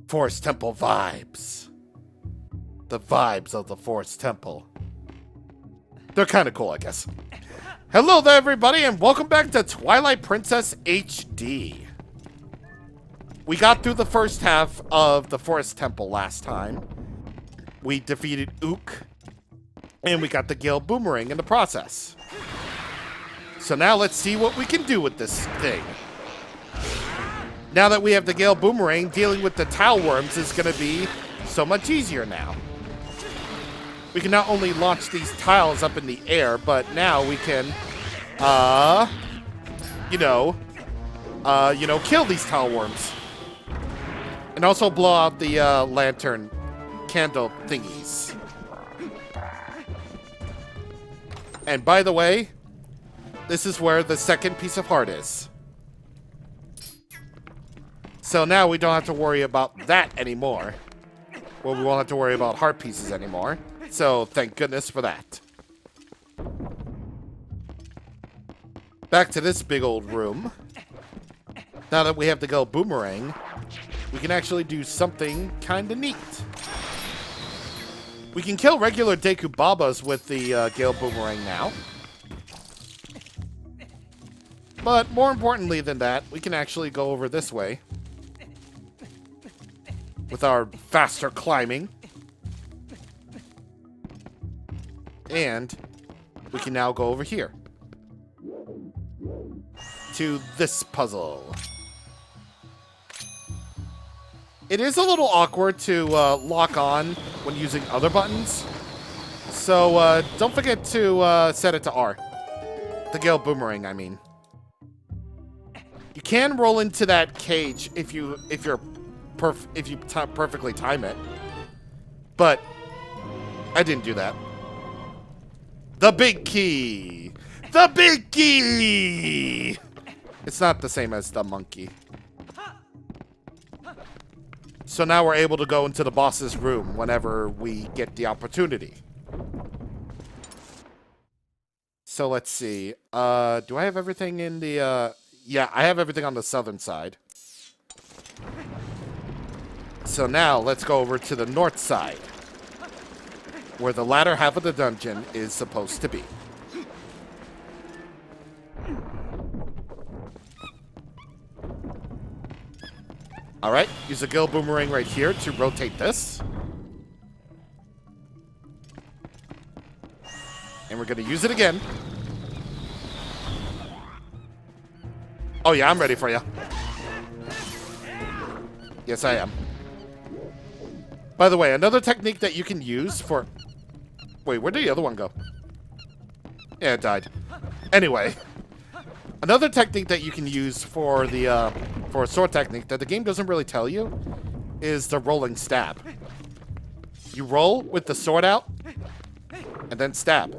Forest Temple vibes. The vibes of the Forest Temple. They're kind of cool, I guess. Hello there, everybody, and welcome back to Twilight Princess HD. We got through the first half of the Forest Temple last time. We defeated Ook, and we got the Gale Boomerang in the process. So now let's see what we can do with this thing. Now that we have the Gale Boomerang, dealing with the tile worms is going to be so much easier now. We can not only launch these tiles up in the air, but now we can, kill these tile worms. And also blow out the lantern candle thingies. And by the way, this is where the second piece of heart is. So now we don't have to worry about that anymore. Well, we won't have to worry about heart pieces anymore. So thank goodness for that. Back to this big old room. Now that we have the Gale Boomerang, we can actually do something kind of neat. We can kill regular Deku Babas with the Gale Boomerang now. But more importantly than that, we can actually go over this way with our faster climbing. And we can now go over here to this puzzle. It is a little awkward to lock on when using other buttons. So don't forget to set it to R. The Gale Boomerang, I mean. You can roll into that cage if you perfectly time it. But I didn't do that. The big key! The big key! It's not the same as the monkey. So now we're able to go into the boss's room whenever we get the opportunity. So let's see. Do I have everything in the... Yeah, I have everything on the southern side. So now let's go over to the north side, where the latter half of the dungeon is supposed to be. Alright, use a Gale Boomerang right here to rotate this. And we're going to use it again. Oh yeah, I'm ready for you. Yes, I am. By the way, another technique that you can use for... Wait, where did the other one go? Yeah, it died. Anyway, another technique that you can use for the for a sword technique that the game doesn't really tell you is the rolling stab. You roll with the sword out and then stab.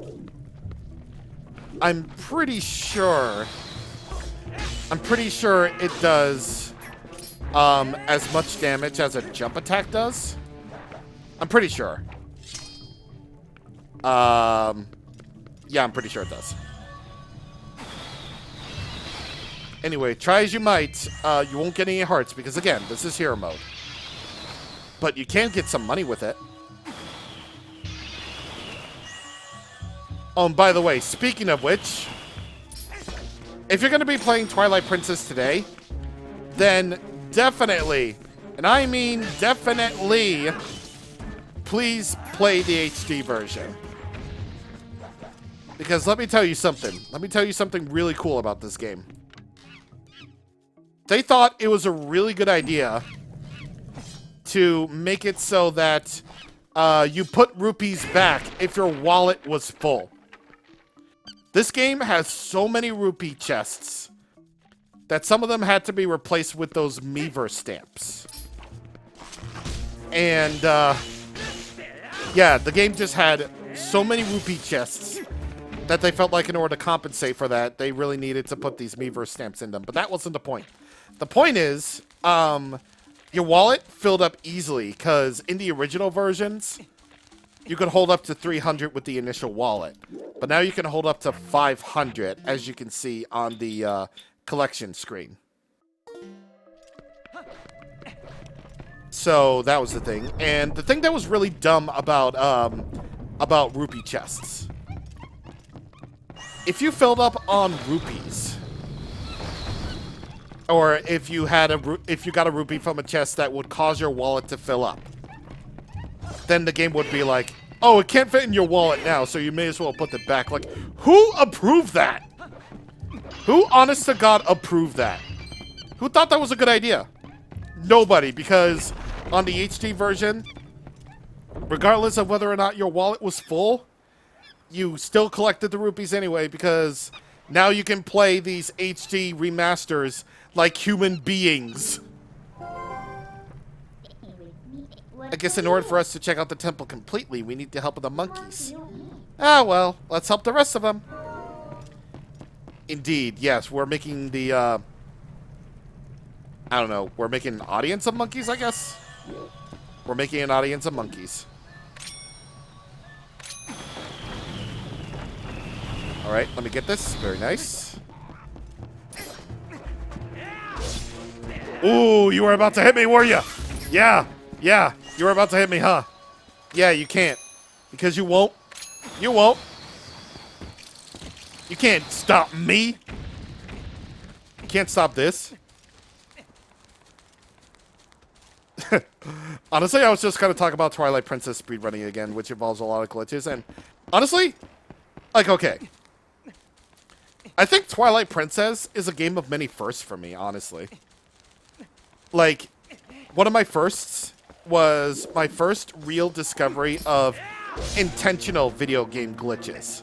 I'm pretty sure it does as much damage as a jump attack does. I'm pretty sure. Yeah, I'm pretty sure it does. Anyway, try as you might, you won't get any hearts because, again, this is hero mode. But you can get some money with it. Oh, and by the way, speaking of which, if you're going to be playing Twilight Princess today, then definitely, and I mean definitely, please play the HD version. Because let me tell you something. Let me tell you something really cool about this game. They thought it was a really good idea to make it so that you put rupees back if your wallet was full. This game has so many rupee chests that some of them had to be replaced with those Miiverse stamps. And, yeah, the game just had so many rupee chests that they felt like in order to compensate for that, they really needed to put these Miiverse stamps in them. But that wasn't the point. The point is, your wallet filled up easily, because in the original versions, you could hold up to 300 with the initial wallet. But now you can hold up to 500, as you can see on the collection screen. So that was the thing. And the thing that was really dumb about rupee chests. If you filled up on rupees, or if you got a rupee from a chest that would cause your wallet to fill up, then the game would be like, oh, it can't fit in your wallet now, so you may as well put it back. Like, who approved that? Who, honest to God, approved that? Who thought that was a good idea? Nobody, because on the HD version, regardless of whether or not your wallet was full, you still collected the rupees anyway, because now you can play these HD remasters like human beings. I guess in order for us to check out the temple completely, we need the help of the monkeys. Ah, well, let's help the rest of them. Indeed, yes, we're making the, I don't know, we're making an audience of monkeys, I guess? We're making an audience of monkeys. Alright, let me get this. Very nice. Ooh, you were about to hit me, were you? Yeah, yeah, you were about to hit me, huh? Yeah, you can't. Because you won't. You won't. You can't stop me. You can't stop this. Honestly, I was just going to talk about Twilight Princess speedrunning again, which involves a lot of glitches. And honestly, like, okay. I think Twilight Princess is a game of many firsts for me, honestly. Like, one of my firsts was my first real discovery of intentional video game glitches.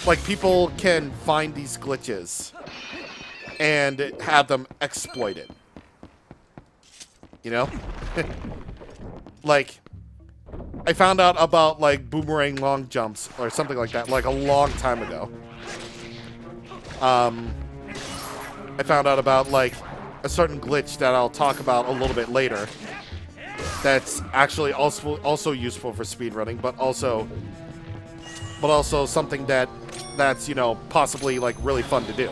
Like, people can find these glitches and have them exploited. You know? Like, I found out about, like, boomerang long jumps or something like that, like, a long time ago. I found out about, like, a certain glitch that I'll talk about a little bit later that's actually also useful for speedrunning, but also something that's, you know, possibly, like, really fun to do.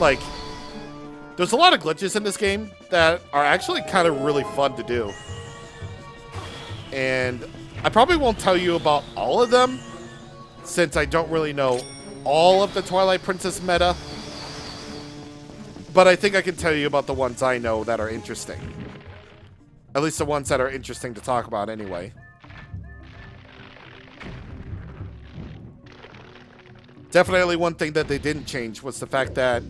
Like, there's a lot of glitches in this game that are actually kind of really fun to do. And I probably won't tell you about all of them, since I don't really know all of the Twilight Princess meta. But I think I can tell you about the ones I know that are interesting. At least the ones that are interesting to talk about anyway. Definitely one thing that they didn't change was the fact that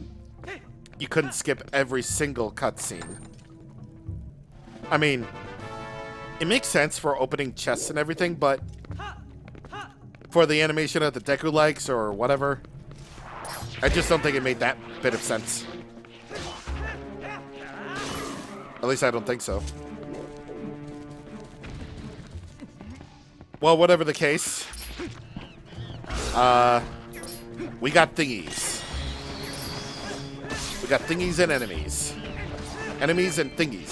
you couldn't skip every single cutscene. I mean, it makes sense for opening chests and everything, but for the animation of the Deku likes or whatever, I just don't think it made that bit of sense. At least I don't think so. Well, whatever the case, we got thingies. We got thingies and enemies. Enemies and thingies.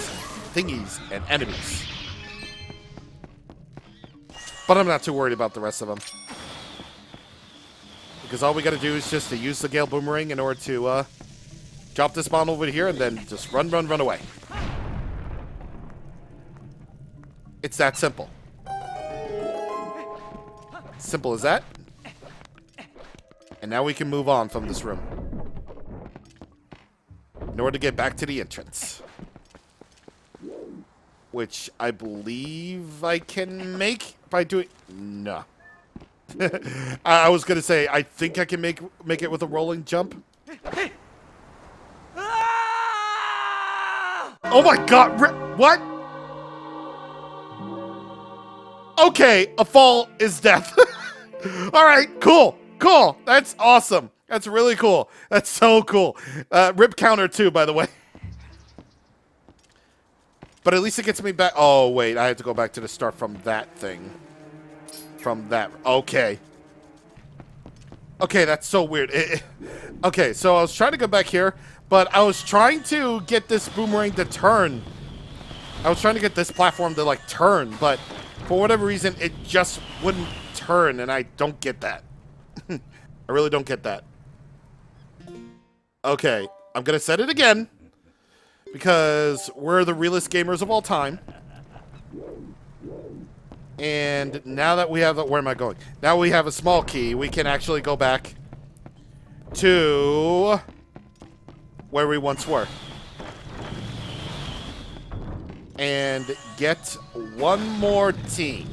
Thingies and enemies. But I'm not too worried about the rest of them. Because all we gotta do is just to use the Gale Boomerang in order to drop this bomb over here and then just run away. It's that simple. Simple as that. And now we can move on from this room in order to get back to the entrance, which I believe I can make by doing... No. I was gonna say, I think I can make it with a rolling jump. Oh my god, what? Okay, a fall is death. Alright, cool, cool. That's awesome. That's really cool. That's so cool. Rip counter too, by the way. But at least it gets me back. Oh, wait, I have to go back to the start from that thing. From that. Okay. Okay, that's so weird. Okay, so I was trying to go back here, but I was trying to get this boomerang to turn. I was trying to get this platform to, like, turn, but for whatever reason, it just wouldn't turn, and I don't get that. I really don't get that. Okay, I'm gonna set it again. because we're the realest gamers of all time. And now that we have the, where am I going? Now we have a small key, we can actually go back to where we once were. And get one more team.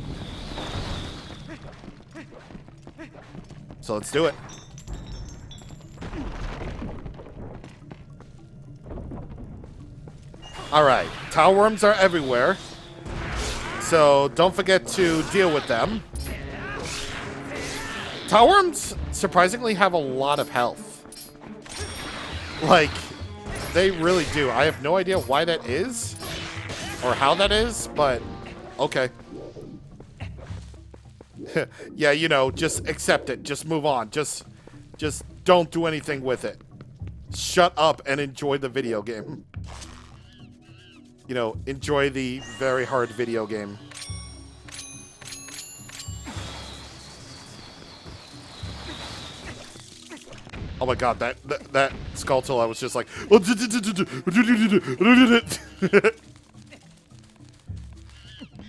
So let's do it. Alright, tower worms are everywhere. So don't forget to deal with them. Tower worms surprisingly have a lot of health. Like, they really do. I have no idea why that is. Or how that is, but okay. Yeah, you know, just accept it. Just move on. Just don't do anything with it. Shut up and enjoy the video game. You know, enjoy the very hard video game. Oh my god, that Skulltula, I was just like...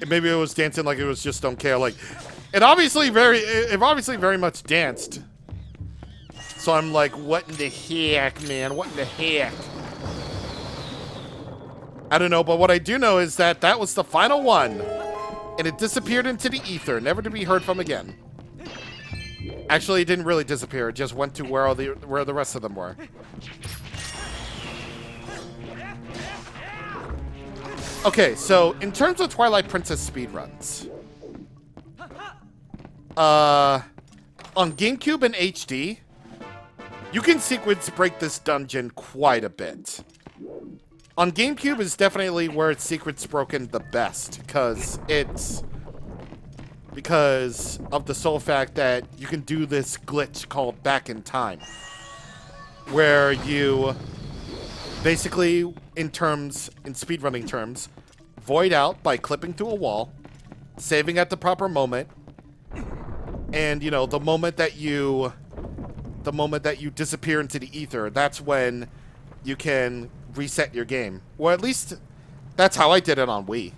Maybe it was dancing like it was just don't care. Like, it obviously very much danced. So I'm like, what in the heck, man? What in the heck? I don't know, but what I do know is that that was the final one. And it disappeared into the ether, never to be heard from again. Actually, it didn't really disappear. It just went to where the rest of them were. Okay, so in terms of Twilight Princess speedruns, on GameCube and HD, you can sequence break this dungeon quite a bit. On GameCube is definitely where it's sequence broken the best, because of the sole fact that you can do this glitch called Back in Time, where you basically, in speedrunning terms, void out by clipping to a wall, saving at the proper moment, and you know, the moment that you disappear into the ether, that's when you can reset your game. Or at least that's how I did it on Wii.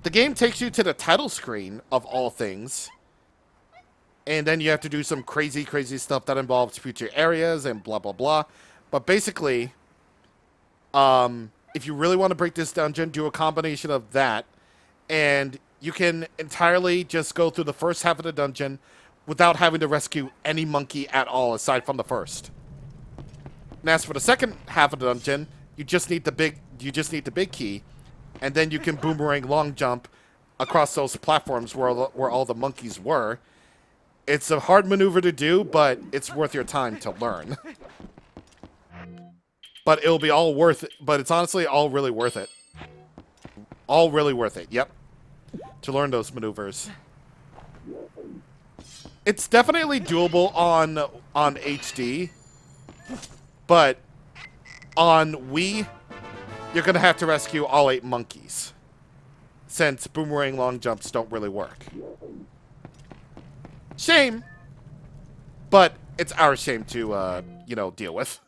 The game takes you to the title screen of all things, and then you have to do some crazy stuff that involves future areas and blah blah blah. But basically, if you really want to break this dungeon, do a combination of that, and you can entirely just go through the first half of the dungeon without having to rescue any monkey at all, aside from the first. And as for the second half of the dungeon, you just need the big key, and then you can boomerang long jump across those platforms where all the monkeys were. It's a hard maneuver to do, but it's worth your time to learn. But it'll be all worth it. But it's honestly all really worth it. All really worth it, yep. To learn those maneuvers. It's definitely doable on HD. But on Wii, you're going to have to rescue all 8 monkeys. Since boomerang long jumps don't really work. Shame. But it's our shame to, you know, deal with.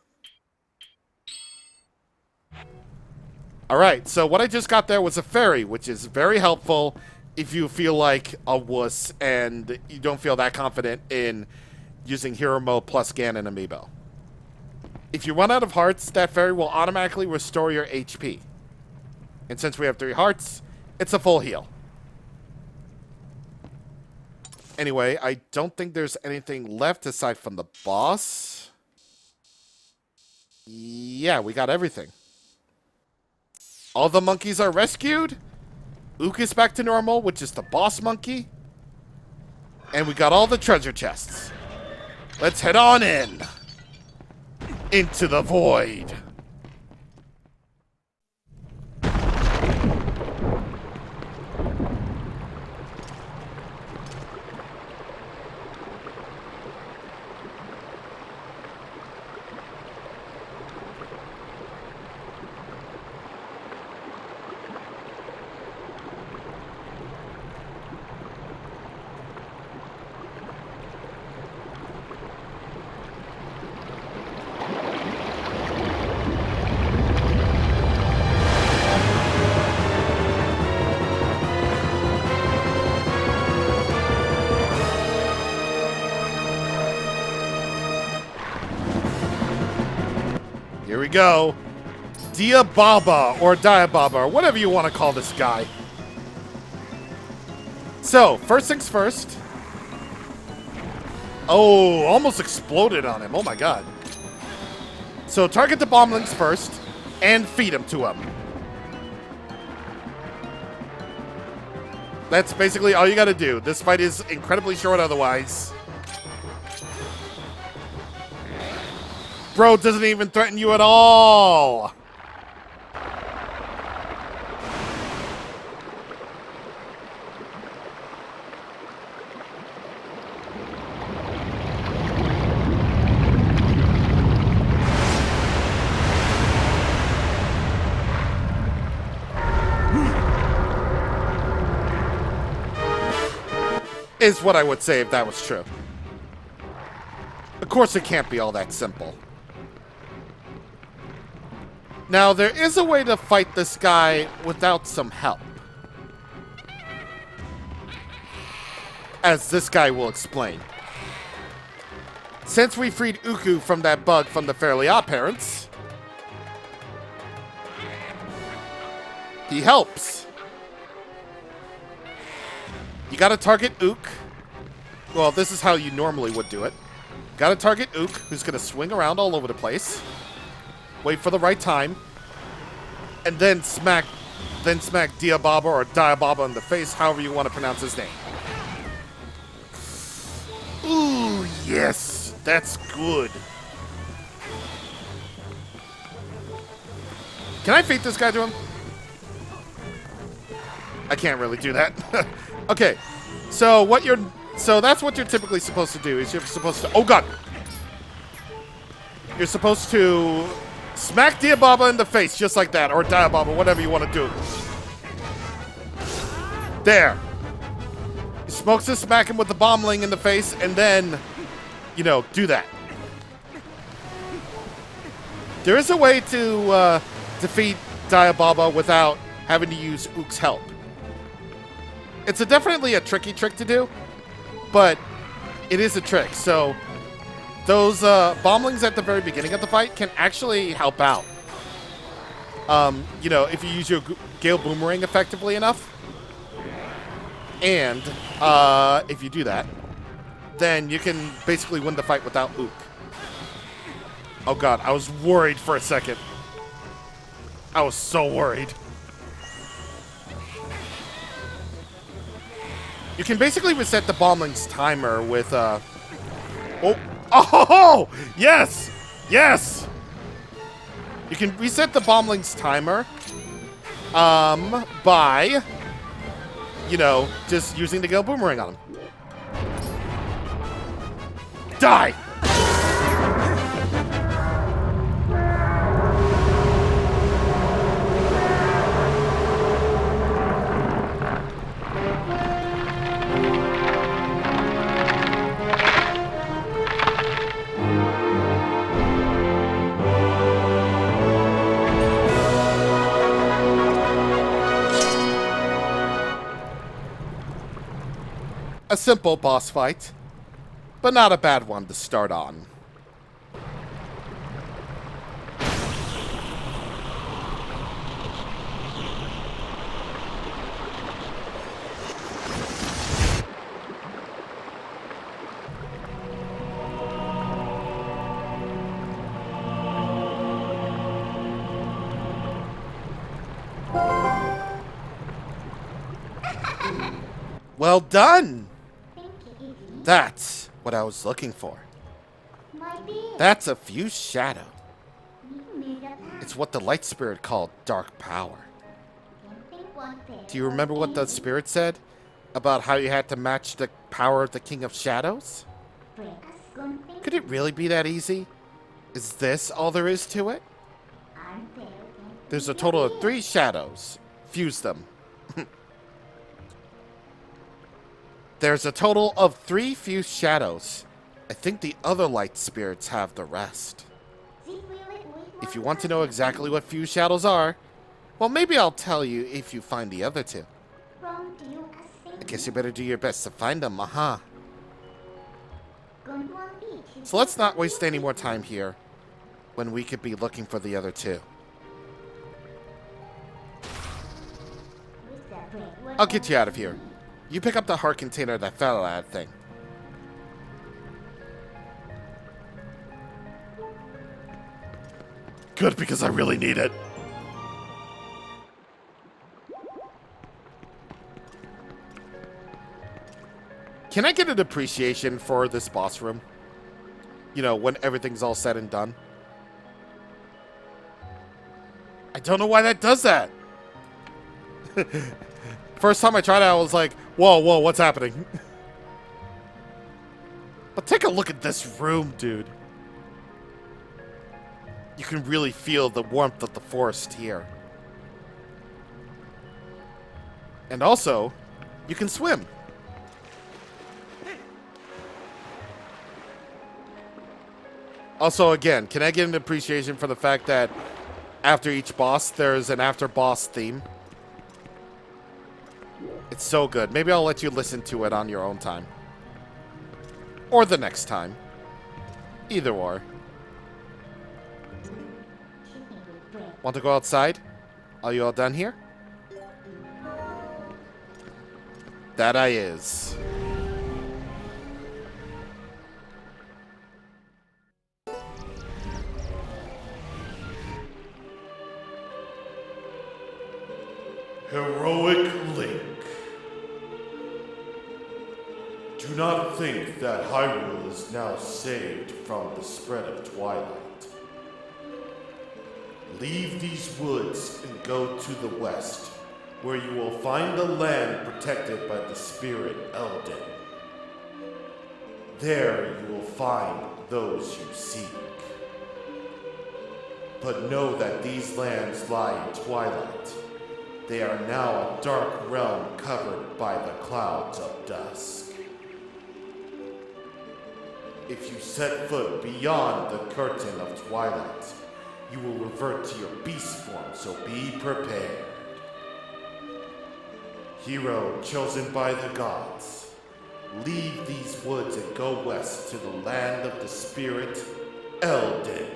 Alright, so what I just got there was a fairy, which is very helpful if you feel like a wuss and you don't feel that confident in using Hero Mode plus Ganon amiibo. If you run out of hearts, that fairy will automatically restore your HP. And since we have 3 hearts, it's a full heal. Anyway, I don't think there's anything left aside from the boss. Yeah, we got everything. All the monkeys are rescued. Ook is back to normal, which is the boss monkey. And we got all the treasure chests. Let's head on in. Into the void. we go. Diababa, or Diababa, or whatever you want to call this guy. So, first things first. Oh, almost exploded on him. Oh my god. So, target the bomblings first, and feed him to him. That's basically all you gotta do. This fight is incredibly short otherwise. Bro doesn't even threaten you at all. Is what I would say if that was true. Of course it can't be all that simple. Now, there is a way to fight this guy without some help. As this guy will explain. Since we freed Uku from that bug from the Fairly Odd Parents, he helps. You gotta target Ook. Well, this is how you normally would do it. Gotta target Ook, who's gonna swing around all over the place. Wait for the right time. And then smack Diababa or Diababa in the face, however you want to pronounce his name. Ooh, yes, that's good. Can I feed this guy to him? I can't really do that. Okay, so that's what you're typically supposed to do. Is you're supposed to, oh god, you're supposed to smack Diababa in the face just like that, or Diababa, whatever you want to do. There. You're supposed to smack him with the bombling in the face, and then, you know, do that. There is a way to defeat Diababa without having to use Ook's help. It's definitely a tricky trick to do, but it is a trick. So those bomblings at the very beginning of the fight can actually help out. You know, if you use your Gale Boomerang effectively enough, and if you do that, then you can basically win the fight without Ook. Oh god, I was worried for a second. I was so worried. You can basically reset the bombling's timer with, Oh! Yes! Yes! You can reset the bombling's timer, by, you know, just using the Gale Boomerang on him. Die! A simple boss fight, but not a bad one to start on. Well done! That's what I was looking for. That's a fused shadow. It's what the light spirit called dark power. Do you remember what the spirit said about how you had to match the power of the King of Shadows? Could it really be that easy? Is this all there is to it? There's a total of 3 shadows. Fuse them. There's a total of 3 fused shadows. I think the other light spirits have the rest. If you want to know exactly what fused shadows are, well, maybe I'll tell you if you find the other 2. I guess you better do your best to find them, So let's not waste any more time here. when we could be looking for the other two. I'll get you out of here. You pick up the heart container that fell out of that thing. Good, because I really need it. Can I get an appreciation for this boss room? You know, when everything's all said and done. I don't know why that does that. First time I tried it, I was like, whoa, whoa, what's happening? But take a look at this room, dude. You can really feel the warmth of the forest here. And also, you can swim. Also, again, can I get an appreciation for the fact that after each boss, there's an after-boss theme? It's so good. Maybe I'll let you listen to it on your own time. Or the next time. Either or. Want to go outside? Are you all done here? That I is. Heroic Link. Do not think that Hyrule is now saved from the spread of Twilight. Leave these woods and go to the west, where you will find a land protected by the spirit Elden. There you will find those you seek. But know that these lands lie in Twilight. They are now a dark realm covered by the clouds of dusk. If you set foot beyond the curtain of Twilight, you will revert to your beast form, so be prepared. Hero chosen by the gods, leave these woods and go west to the land of the spirit Elden.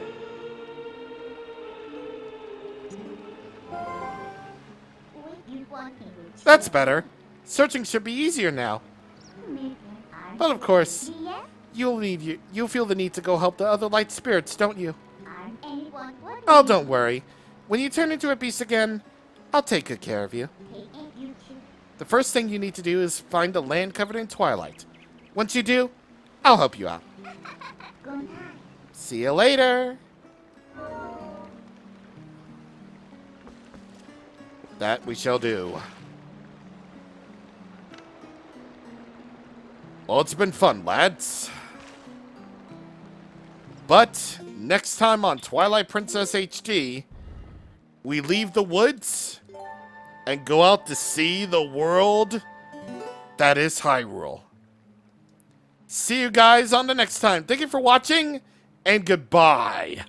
That's better. Searching should be easier now. But of course, you'll feel the need to go help the other light spirits, don't you? Oh, don't worry. When you turn into a beast again, I'll take good care of you. The first thing you need to do is find a land covered in twilight. Once you do, I'll help you out. See you later. That we shall do. Well, it's been fun, lads. But next time on Twilight Princess HD, we leave the woods and go out to see the world that is Hyrule. See you guys on the next time. Thank you for watching, and goodbye.